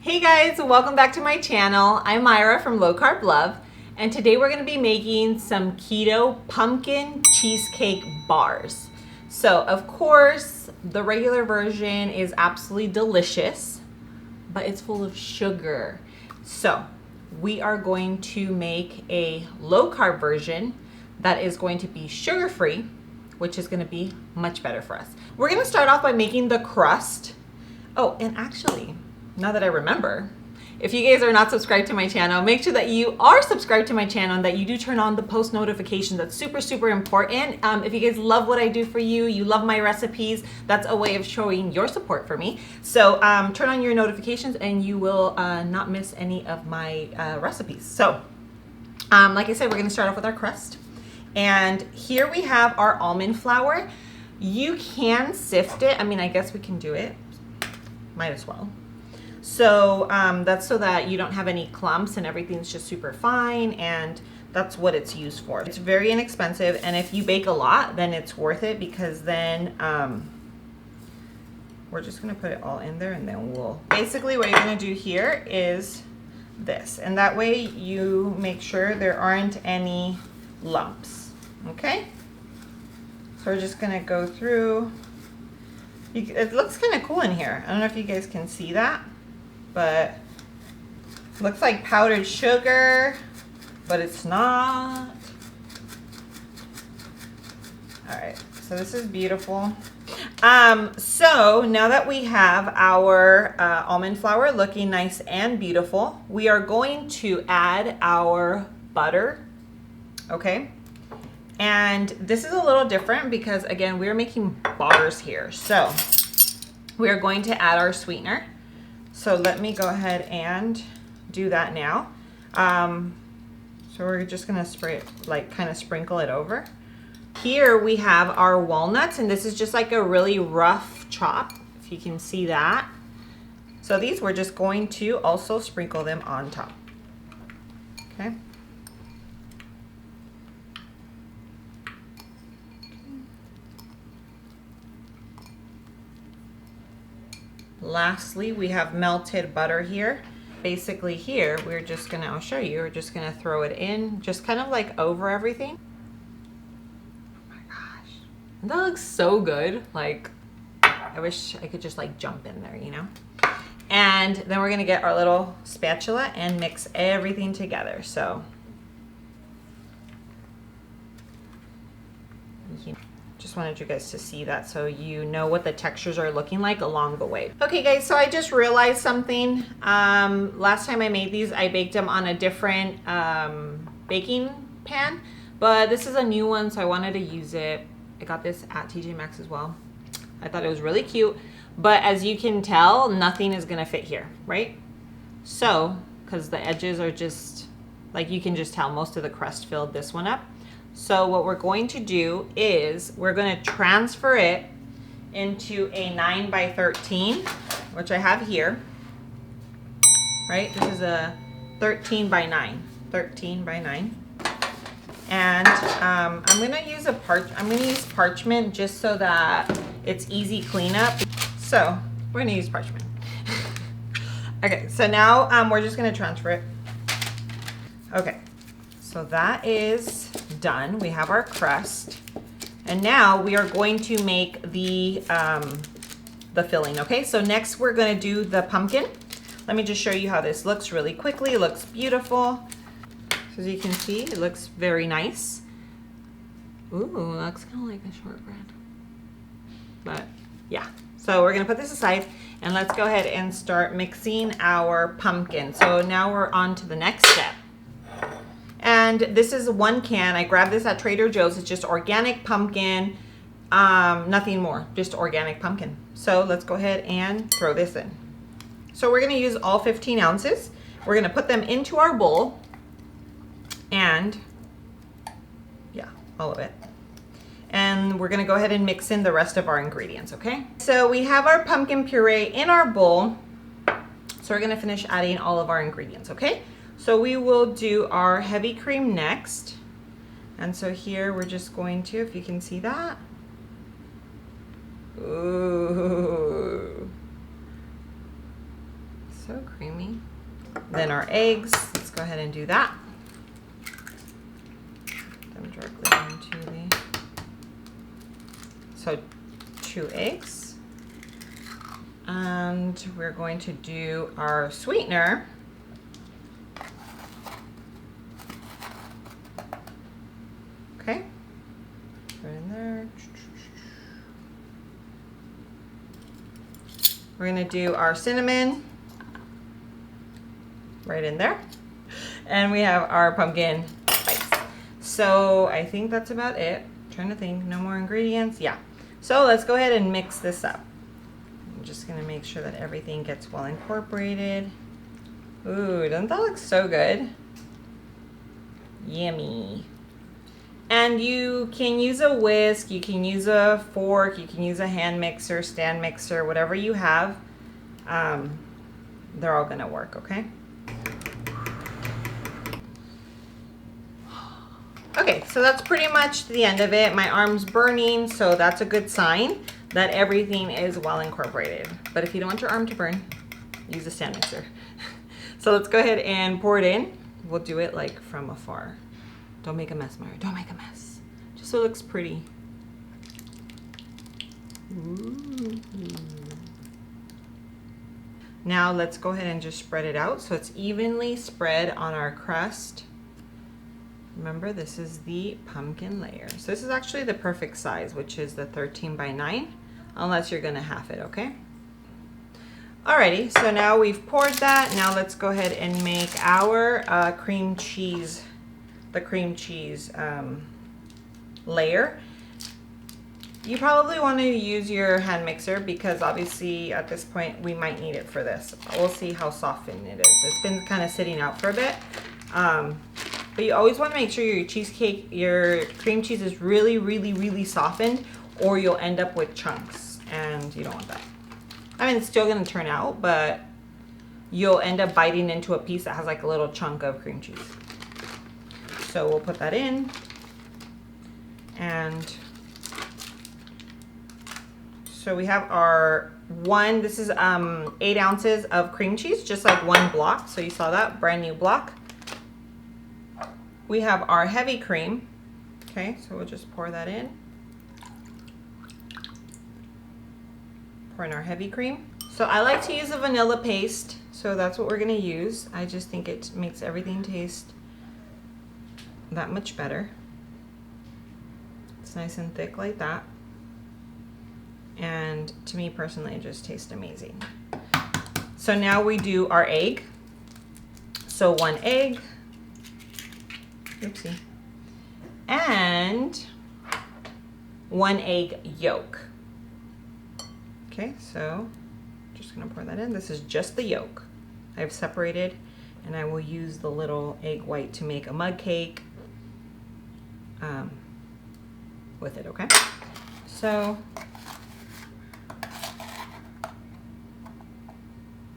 Hey guys, welcome back to my channel. I'm Myra from Low Carb Love, and today we're gonna be making some keto pumpkin cheesecake bars. So of course, the regular version is absolutely delicious, but it's full of sugar. So we are going to make a low carb version that is going to be sugar-free, which is gonna be much better for us. We're gonna start off by making the crust. Oh, and actually, now that I remember, if you guys are not subscribed to my channel, make sure that you are subscribed to my channel and that you do turn on the post notifications. That's super, super important. If you guys love what I do for you, you love my recipes, that's a way of showing your support for me. So turn on your notifications and you will not miss any of my recipes. So like I said, we're gonna start off with our crust. And here we have our almond flour. You can sift it. I mean, I guess we can do it. Might as well. So that's so that you don't have any clumps and everything's just super fine, and that's what it's used for. It's very inexpensive, and if you bake a lot, then it's worth it, because then we're just gonna put it all in there, and then we'll... Basically what you're gonna do here is this, and that way you make sure there aren't any lumps, okay? So we're just gonna go through. It looks kind of cool in here. I don't know if you guys can see that, but it looks like powdered sugar, but it's not. All right, so this is beautiful. So now that we have our almond flour looking nice and beautiful, we are going to add our butter, okay? And this is a little different because, again, we're making bars here. So we are going to add our sweetener. So let me go ahead and do that now. So we're just gonna spray it, like kind of sprinkle it over. Here we have our walnuts, and this is just like a really rough chop, if you can see that. So these, we're just going to also sprinkle them on top, okay? Lastly, we have melted butter here. Basically here, we're just gonna, I'll show you, we're just gonna throw it in, just kind of like over everything. Oh my gosh, that looks so good. Like, I wish I could just like jump in there, you know? And then we're gonna get our little spatula and mix everything together, so. Just wanted you guys to see that so you know what the textures are looking like along the way. Okay guys, so I just realized something. Last time I made these, I baked them on a different baking pan, but this is a new one, so I wanted to use it. I got this at TJ Maxx as well. I thought it was really cute, but as you can tell, nothing is gonna fit here, right? So, because the edges are just, like you can just tell most of the crust filled this one up. So what we're going to do is we're going to transfer it into a 9x13, which I have here, right? This is a 13 by 9, and I'm going to use parchment just so that it's easy cleanup. So we're going to use parchment. Okay, so now we're just going to transfer it. Okay, so that is done. We have our crust, and now we are going to make the filling. Okay, so next we're going to do the pumpkin. Let me just show you how this looks really quickly. It looks beautiful. So as you can see, it looks very nice. Ooh, looks kind of like a shortbread, but yeah. So we're going to put this aside, and let's go ahead and start mixing our pumpkin. So now we're on to the next step. And this is 1 can. I grabbed this at Trader Joe's. It's just organic pumpkin, nothing more, just organic pumpkin. So let's go ahead and throw this in. So we're gonna use all 15 ounces. We're gonna put them into our bowl, and yeah, all of it. And we're gonna go ahead and mix in the rest of our ingredients, okay? So we have our pumpkin puree in our bowl. So we're gonna finish adding all of our ingredients, okay? So we will do our heavy cream next. And so here we're just going to, if you can see that. Ooh. So creamy. Then our eggs, let's go ahead and do that. Put them directly into the, so 2 eggs. And we're going to do our sweetener. Okay, put it in there. We're gonna do our cinnamon right in there. And we have our pumpkin spice. So I think that's about it. I'm trying to think, no more ingredients. Yeah. So let's go ahead and mix this up. I'm just gonna make sure that everything gets well incorporated. Ooh, doesn't that look so good? Yummy. And you can use a whisk, you can use a fork, you can use a hand mixer, stand mixer, whatever you have. They're all gonna work, okay? Okay, so that's pretty much the end of it. My arm's burning, so that's a good sign that everything is well incorporated. But if you don't want your arm to burn, use a stand mixer. So let's go ahead and pour it in. We'll do it like from afar. Don't make a mess, Mara. Don't make a mess. Just so it looks pretty. Ooh. Now let's go ahead and just spread it out so it's evenly spread on our crust. Remember, this is the pumpkin layer. So this is actually the perfect size, which is the 13 by 9, unless you're gonna half it, okay? Alrighty, so now we've poured that. Now let's go ahead and make our cream cheese, the cream cheese layer. You probably want to use your hand mixer because obviously at this point we might need it for this. We'll see how softened it is. It's been kind of sitting out for a bit. But you always want to make sure your cheesecake, your cream cheese is really, really, really softened, or you'll end up with chunks, and you don't want that. I mean, it's still going to turn out, but you'll end up biting into a piece that has like a little chunk of cream cheese. So we'll put that in, and so we have our this is 8 ounces of cream cheese, just like 1 block. So you saw that, brand new block. We have our heavy cream. Okay, so we'll just pour that in. Pour in our heavy cream. So I like to use a vanilla paste, so that's what we're gonna use. I just think it makes everything taste that much better. It's nice and thick like that. And to me personally, it just tastes amazing. So now we do our egg. So 1 egg. Oopsie. And 1 egg yolk. Okay, so just gonna pour that in. This is just the yolk. I've separated, and I will use the little egg white to make a mug cake with it, okay? So,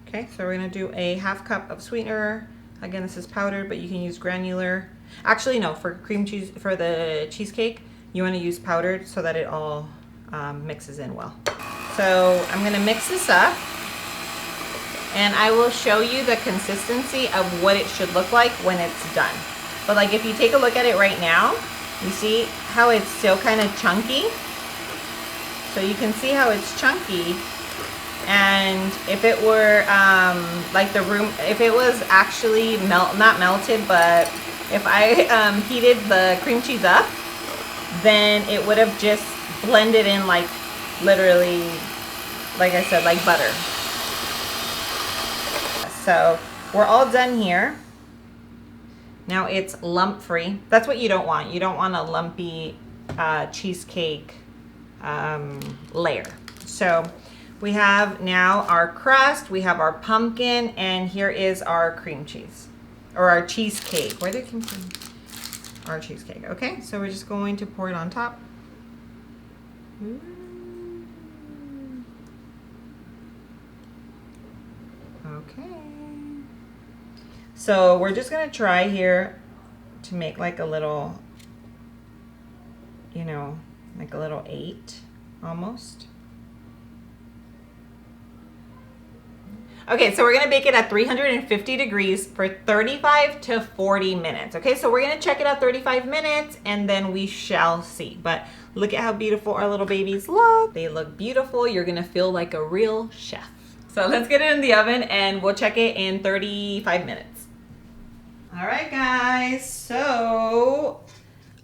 okay, so we're gonna do a 1/2 cup of sweetener. Again, this is powdered, but you can use granular. Actually, no, for cream cheese, for the cheesecake, you wanna use powdered so that it all mixes in well. So I'm gonna mix this up, and I will show you the consistency of what it should look like when it's done. But like if you take a look at it right now, you see how it's still kind of chunky? So you can see how it's chunky. And if it were like if it was actually not melted, but if I heated the cream cheese up, then it would have just blended in like literally, like I said, like butter. So we're all done here. Now it's lump free. That's what you don't want. You don't want a lumpy cheesecake layer. So we have now our crust, we have our pumpkin, and here is our cream cheese, or our cheesecake. Where did it come from? Our cheesecake. Okay, so we're just going to pour it on top. Okay. So we're just gonna try here to make like a little, you know, like a little 8 almost. Okay, so we're gonna bake it at 350 degrees for 35 to 40 minutes. Okay, so we're gonna check it at 35 minutes and then we shall see. But look at how beautiful our little babies look. They look beautiful. You're gonna feel like a real chef. So let's get it in the oven and we'll check it in 35 minutes. All right, guys, so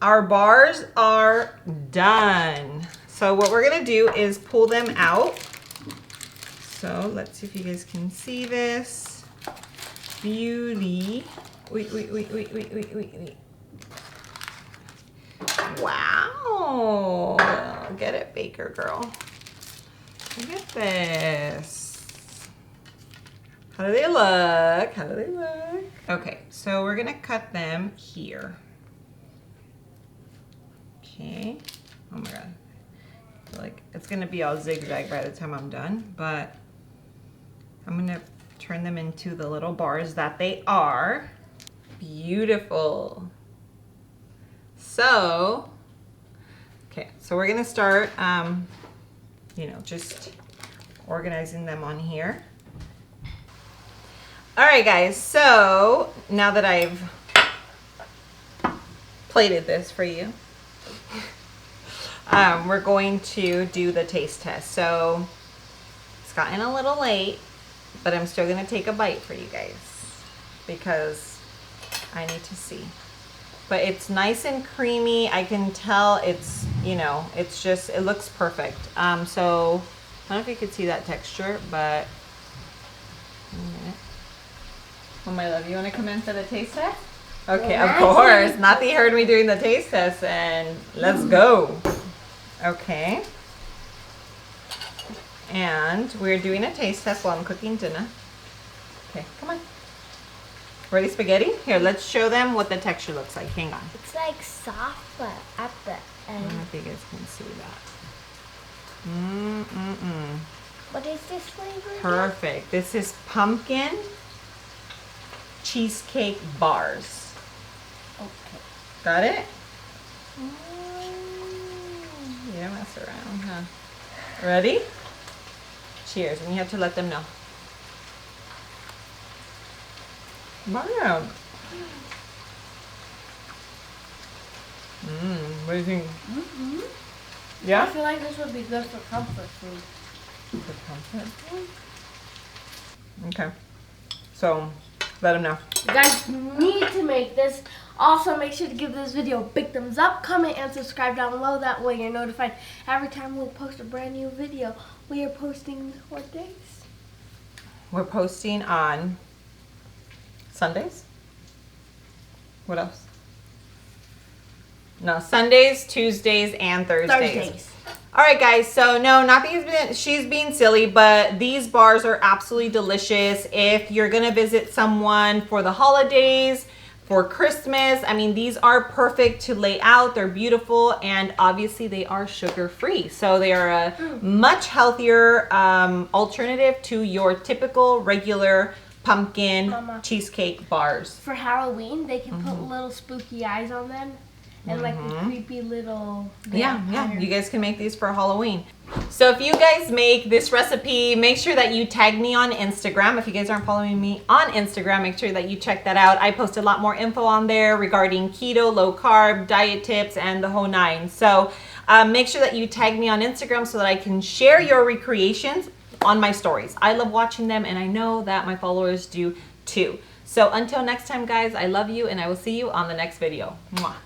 our bars are done. So what we're gonna do is pull them out. So let's see if you guys can see this. Beauty. Wait. Wow. Get it, baker girl. Look at this. How do they look? How do they look? Okay, so we're gonna cut them here. Okay. Oh my God. I feel like it's gonna be all zigzag by the time I'm done, but I'm gonna turn them into the little bars that they are. Beautiful. So, okay, so we're gonna start, you know, just organizing them on here. All right, guys, so now that I've plated this for you, we're going to do the taste test. So it's gotten a little late, but I'm still gonna take a bite for you guys because I need to see. But it's nice and creamy. I can tell it's, you know, it's just, it looks perfect. So I don't know if you could see that texture, but oh my love, you want to come in for the taste test? Okay, of course. Nathi heard me doing the taste test and let's go. Okay. And we're doing a taste test while I'm cooking dinner. Okay, come on. Ready spaghetti? Here, let's show them what the texture looks like. Hang on. It's like soft, but at the end. I don't know if you guys can see that. What is this flavor? Perfect. This is pumpkin cheesecake bars. Okay. Got it? You don't mess around, huh? Ready? Cheers. And you have to let them know. Wow. What do you think? Yeah? I feel like this would be good for comfort food. For comfort food? Okay. So, let them know. You guys need to make this. Also, make sure to give this video a big thumbs up, comment, and subscribe down below. That way you're notified every time we post a brand new video. We are posting what days? We're posting on Sundays. What else? No, Sundays, Tuesdays, and Thursdays. All right, guys. So no, not because she's being silly, but these bars are absolutely delicious. If you're gonna visit someone for the holidays, for Christmas, I mean, these are perfect to lay out. They're beautiful, and obviously they are sugar-free. So they are a much healthier alternative to your typical regular pumpkin cheesecake bars. For Halloween, they can put little spooky eyes on them and like the creepy little Yeah, you guys can make these for Halloween. So if you guys make this recipe, make sure that you tag me on Instagram. If you guys aren't following me on Instagram, make sure that you check that out. I post a lot more info on there regarding keto, low carb, diet tips, and the whole nine. So make sure that you tag me on Instagram so that I can share your recreations on my stories. I love watching them, and I know that my followers do too. So until next time, guys, I love you, and I will see you on the next video. Mwah.